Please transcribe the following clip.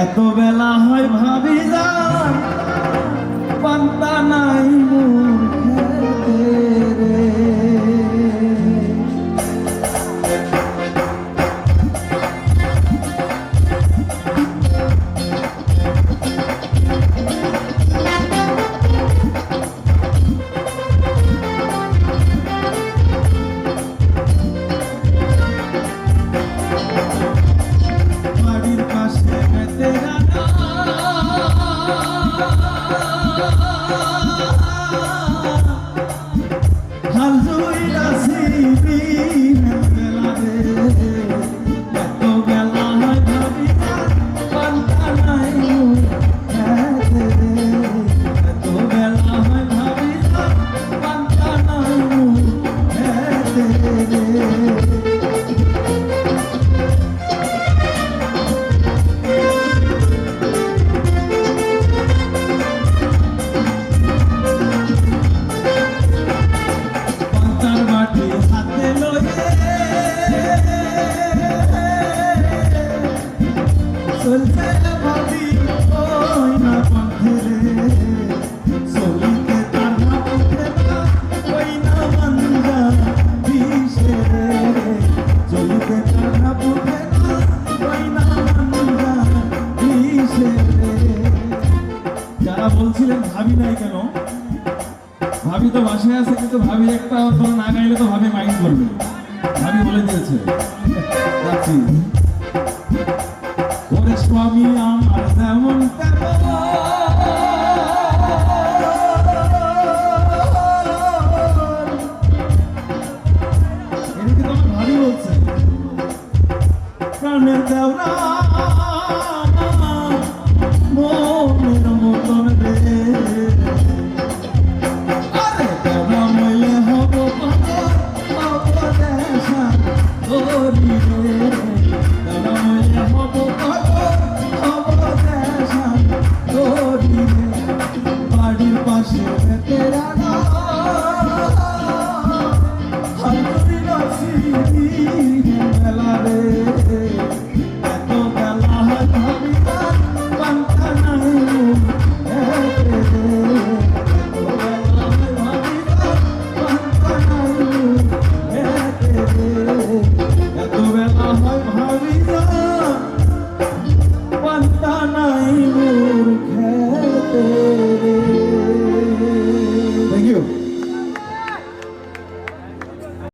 এত বেলা হয় ভাবি যান পান্তা নাই মোর খেতে রে। বাড়ির পাশে বেতেরা হাল জুইরাছি দিনের বেলা রে। এত বেলা হয় ভাবি পান্তা নাই মোর খেতে রে। এত বেলা হয় ভাবি পান্তা নাই মোর খেতে রে। চলতে ভাবি ওই না পথে রে। চলিতে তার না পথে না ওই না মন্দা দিশে রে। চলিতে তার না পথে না ওই না মন্দা দিশে রে। যারা বলছিলেন ভাবি নাই কেন, ভাবি তো বাসায় আছে, কিন্তু ভাবি একটা ধরো না গাইলে তো ভাবি মাইন্ড করবে। ভাবি বলে দিয়েছে যাচ্ছি। ওরে স্বামী আমার যেমন এদিকে তো আমার ভাবি বলছে প্রাণের দেওরা